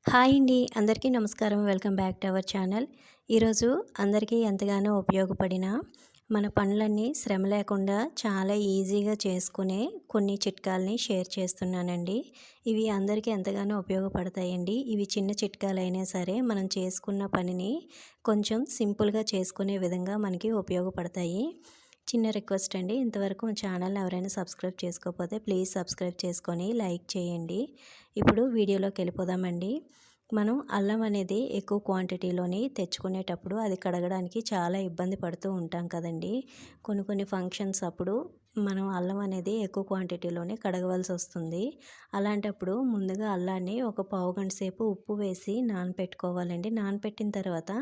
Hi అండి. అందరికీ నమస్కారం. Welcome back to our channel. ఈరోజు అందరికీ ఎంతగానో ఉపయోగపడిన మన పనులన్నీ శ్రమ లేకుండా చాలా ఈజీగా చేసుకునే కొన్ని చిట్కాలని షేర్ చేస్తున్నానండి. ఇవి అందరికీ ఎంతగానో ఉపయోగపడతాయండి. ఇవి చిన్న చిట్కాలైనా సరే మనం చేసుకున్న పనిని కొంచెం సింపుల్‌గా చేసుకునే విధంగా మనకి ఉపయోగపడతాయి. చిన్న రిక్వెస్ట్ అండి. ఇంతవరకు మా ఛానల్‌ని ఎవరైనా సబ్స్క్రైబ్ చేసుకోకపోతే ప్లీజ్ సబ్స్క్రైబ్ చేసుకొని లైక్ చేయండి. ఇప్పుడు వీడియోలోకి వెళ్ళిపోదామండి. మనం అల్లం అనేది ఎక్కువ క్వాంటిటీలోని తెచ్చుకునేటప్పుడు అది కడగడానికి చాలా ఇబ్బంది పడుతూ ఉంటాం కదండీ. కొన్ని ఫంక్షన్స్ అప్పుడు మనం అల్లం అనేది ఎక్కువ క్వాంటిటీలోనే కడగవలసి వస్తుంది. అలాంటప్పుడు ముందుగా అల్లాన్ని ఒక పావుగంట సేపు ఉప్పు వేసి నానపెట్టుకోవాలండి. నానపెట్టిన తర్వాత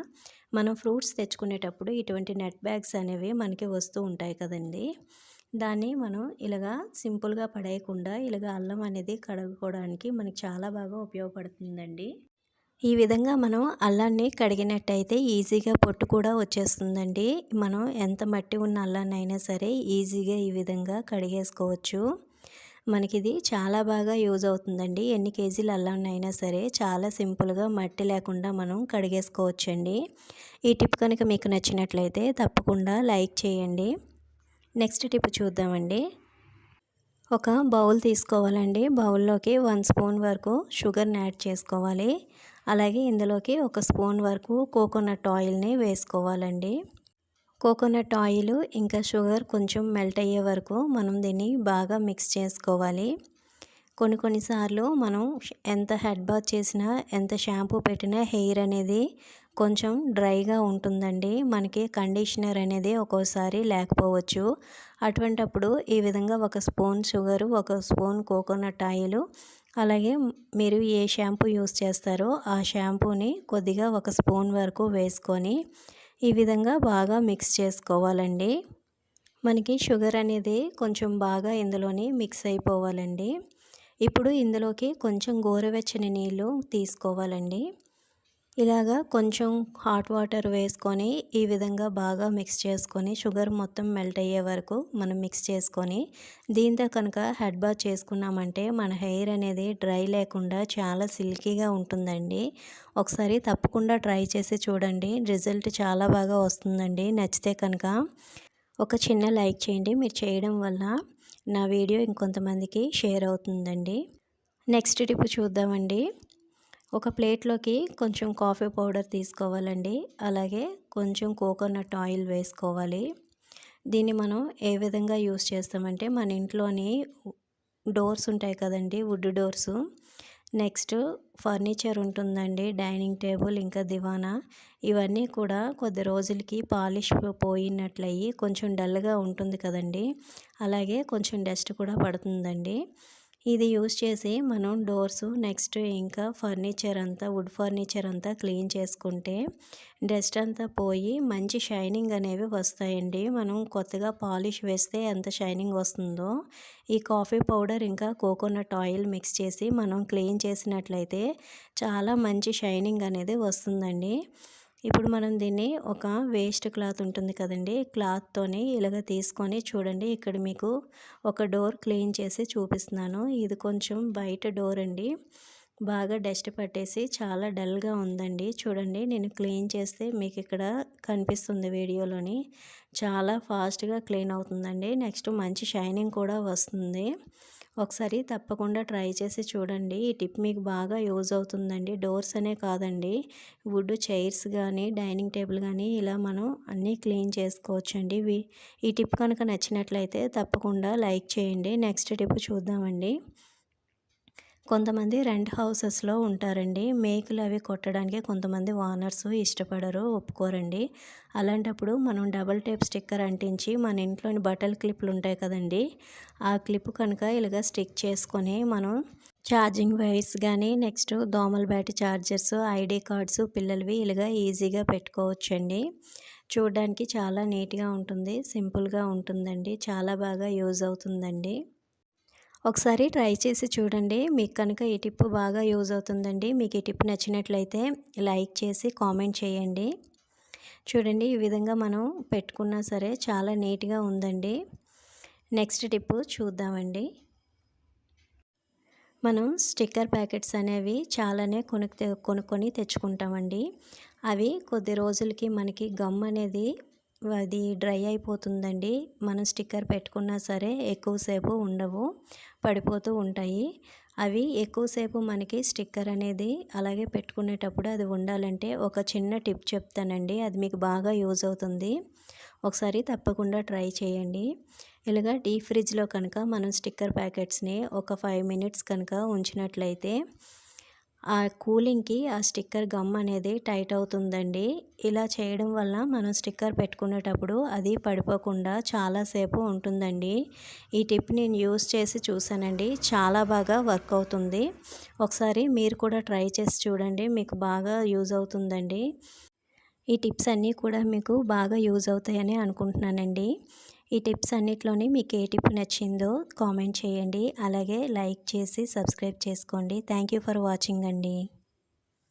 మనం ఫ్రూట్స్ తెచ్చుకునేటప్పుడు ఇటువంటి నెట్ బ్యాగ్స్ అనేవి మనకి వస్తూ ఉంటాయి కదండీ. దాన్ని మనం ఇలాగా సింపుల్‌గా పడేయకుండా ఇలాగ అల్లం అనేది కడుక్కోవడానికి మనకి చాలా బాగా ఉపయోగపడుతుందండి. ఈ విధంగా మనం అల్లాన్ని కడిగినట్టయితే ఈజీగా పొట్టు కూడా వచ్చేస్తుందండి. మనం ఎంత మట్టి ఉన్న అల్లాన్నైనా సరే ఈజీగా ఈ విధంగా కడిగేసుకోవచ్చు. మనకిది చాలా బాగా యూజ్ అవుతుందండి. ఎన్ని కేజీల అల్లాన్నైనా సరే చాలా సింపుల్‌గా మట్టి లేకుండా మనం కడిగేసుకోవచ్చండి. ఈ టిప్ కనుక మీకు నచ్చినట్లయితే తప్పకుండా లైక్ చేయండి. నెక్స్ట్ టిప్ చూద్దామండి. ఒక బౌల్ తీసుకోవాలండి. బౌల్లోకి 1 స్పూన్ వరకు షుగర్ని యాడ్ చేసుకోవాలి. అలాగే ఇందులోకి 1 స్పూన్ వరకు కోకోనట్ ఆయిల్ని వేసుకోవాలండి. కోకోనట్ ఆయిల్ ఇంకా షుగర్ కొంచెం మెల్ట్ అయ్యే వరకు మనం దీన్ని బాగా మిక్స్ చేసుకోవాలి. కొన్నిసార్లు మనం ఎంత హెడ్ బాత్ చేసినా ఎంత షాంపూ పెట్టినా హెయిర్ అనేది కొంచెం డ్రైగా ఉంటుందండి. మనకి కండిషనర్ అనేది ఒక్కోసారి లేకపోవచ్చు. అటువంటప్పుడు ఈ విధంగా 1 spoon sugar, 1 spoon coconut oil, అలాగే మీరు ఏ షాంపూ యూస్ చేస్తారో ఆ షాంపూని కొద్దిగా 1 స్పూన్ వరకు వేసుకొని ఈ విధంగా బాగా మిక్స్ చేసుకోవాలండి. మనకి షుగర్ అనేది కొంచెం బాగా ఇందులోని మిక్స్ అయిపోవాలండి. ఇప్పుడు ఇందులోకి కొంచెం గోరువెచ్చని నీళ్ళు తీసుకోవాలండి. ఇలాగా కొంచెం హాట్ వాటర్ వేసుకొని ఈ విధంగా బాగా మిక్స్ చేసుకొని షుగర్ మొత్తం మెల్ట్ అయ్యే వరకు మనం మిక్స్ చేసుకొని దీంతో కనుక హెడ్ బాత్ చేసుకున్నామంటే మన హెయిర్ అనేది డ్రై లేకుండా చాలా సిల్కీగా ఉంటుందండి. ఒకసారి తప్పకుండా ట్రై చేసి చూడండి. రిజల్ట్ చాలా బాగా వస్తుందండి. నచ్చితే కనుక ఒక చిన్న లైక్ చేయండి. మీరు చేయడం వల్ల నా వీడియో ఇంకొంతమందికి షేర్ అవుతుందండి. నెక్స్ట్ టిప్ చూద్దామండి. ఒక ప్లేట్లోకి కొంచెం కాఫీ పౌడర్ తీసుకోవాలండి. అలాగే కొంచెం కోకోనట్ ఆయిల్ వేసుకోవాలి. దీన్ని మనం ఏ విధంగా యూస్ చేస్తామంటే మన ఇంట్లోని డోర్స్ ఉంటాయి కదండి, వుడ్ డోర్సు. నెక్స్ట్ ఫర్నిచర్ ఉంటుందండి, డైనింగ్ టేబుల్ ఇంకా దివానా. ఇవన్నీ కూడా కొద్ది రోజులకి పాలిష్ పోయినట్లయి కొంచెం డల్గా ఉంటుంది కదండి. అలాగే కొంచెం డస్ట్ కూడా పడుతుందండి. ఇది యూస్ చేసి మనం డోర్సు నెక్స్ట్ ఇంకా ఫర్నిచర్ అంతా వుడ్ ఫర్నిచర్ అంతా క్లీన్ చేసుకుంటే డస్ట్ అంతా పోయి మంచి షైనింగ్ అనేవి వస్తాయండి. మనం కొత్తగా పాలిష్ వేస్తే ఎంత షైనింగ్ వస్తుందో ఈ కాఫీ పౌడర్ ఇంకా కోకోనట్ ఆయిల్ మిక్స్ చేసి మనం క్లీన్ చేసినట్లయితే చాలా మంచి షైనింగ్ అనేది వస్తుందండి. ఇప్పుడు మనం దీన్ని ఒక వేస్ట్ క్లాత్ ఉంటుంది కదండి, క్లాత్తోని ఇలాగ తీసుకొని చూడండి. ఇక్కడ మీకు ఒక డోర్ క్లీన్ చేసి చూపిస్తున్నాను. ఇది కొంచెం బయట డోర్ అండి. బాగా డస్ట్ పట్టేసి చాలా డల్గా ఉందండి. చూడండి, నేను క్లీన్ చేస్తే మీకు ఇక్కడ కనిపిస్తుంది వీడియోలోని. చాలా ఫాస్ట్గా క్లీన్ అవుతుందండి. నెక్స్ట్ మంచి షైనింగ్ కూడా వస్తుంది. ఒకసారి తప్పకుండా ట్రై చేసి చూడండి. ఈ టిప్ మీకు బాగా యూజ్ అవుతుందండి. డోర్స్ అనే కాదండి, వుడ్ చైర్స్ కానీ డైనింగ్ టేబుల్ కానీ ఇలా మనం అన్నీ క్లీన్ చేసుకోవచ్చండి. ఈ టిప్ కనుక నచ్చినట్లయితే తప్పకుండా లైక్ చేయండి. నెక్స్ట్ టిప్ చూద్దామండి. కొంతమంది రెంట్ హౌసెస్లో ఉంటారండి. మేకులు అవి కొట్టడానికి కొంతమంది ఓనర్స్ ఇష్టపడరు, ఒప్పుకోరండి. అలాంటప్పుడు మనం డబల్ టేప్ స్టిక్కర్ అంటించి మన ఇంట్లోని బట్టల క్లిప్లు ఉంటాయి కదండి, ఆ క్లిప్ కనుక ఇలాగ స్టిక్ చేసుకొని మనం ఛార్జింగ్ వైర్స్ కానీ నెక్స్ట్ దోమల బ్యాట్ ఛార్జర్స్, ఐడి కార్డ్స్ పిల్లలవి ఇలాగ ఈజీగా పెట్టుకోవచ్చండి. చూడడానికి చాలా నీట్గా ఉంటుంది, సింపుల్గా ఉంటుందండి. చాలా బాగా యూజ్ అవుతుందండి. ఒకసారి ట్రై చేసి చూడండి. మీకు కనుక ఈ టిప్ బాగా యూజ్ అవుతుందండి. మీకు ఈ టిప్ నచ్చినట్లయితే లైక్ చేసి కామెంట్ చేయండి. చూడండి, ఈ విధంగా మనం పెట్టుకున్నా సరే చాలా నీట్గా ఉందండి. నెక్స్ట్ టిప్ చూద్దామండి. మనం స్టిక్కర్ ప్యాకెట్స్ అనేవి చాలానే కొనుక్కొని తెచ్చుకుంటామండి. అవి కొద్ది రోజులకి మనకి గమ్ అనేది అది డ్రై అయిపోతుందండి. మనం స్టిక్కర్ పెట్టుకున్నా సరే ఎక్కువసేపు ఉండవు, పడిపోతూ ఉంటాయి. అవి ఎక్కువసేపు మనకి స్టిక్కర్ అనేది అలాగే పెట్టుకునేటప్పుడు అది ఉండాలంటే ఒక చిన్న టిప్ చెప్తానండి. అది మీకు బాగా యూజ్ అవుతుంది. ఒకసారి తప్పకుండా ట్రై చేయండి. ఇలాగా డీప్ ఫ్రిడ్జ్లో కనుక మనం స్టిక్కర్ ప్యాకెట్స్ని ఒక 5 మినిట్స్ కనుక ఉంచినట్లయితే ఆ కూలింగ్కి ఆ స్టిక్కర్ గమ్ అనేది టైట్ అవుతుందండి. ఇలా చేయడం వల్ల మనం స్టిక్కర్ పెట్టుకునేటప్పుడు అది పడిపోకుండా చాలాసేపు ఉంటుందండి. ఈ టిప్ నేను యూస్ చేసి చూసానండి. చాలా బాగా వర్క్ అవుతుంది. ఒకసారి మీరు కూడా ట్రై చేసి చూడండి. మీకు బాగా యూజ్ అవుతుందండి. ఈ టిప్స్ అన్నీ కూడా మీకు బాగా యూజ్ అవుతాయని అనుకుంటున్నానండి. ఈ టిప్స్ అన్నిట్లోని మీకు ఏ టిప్ నచ్చిందో కామెంట్ చేయండి. అలాగే లైక్ చేసి సబ్స్క్రైబ్ చేసుకోండి. థ్యాంక్ యూ ఫర్ వాచింగ్ అండి.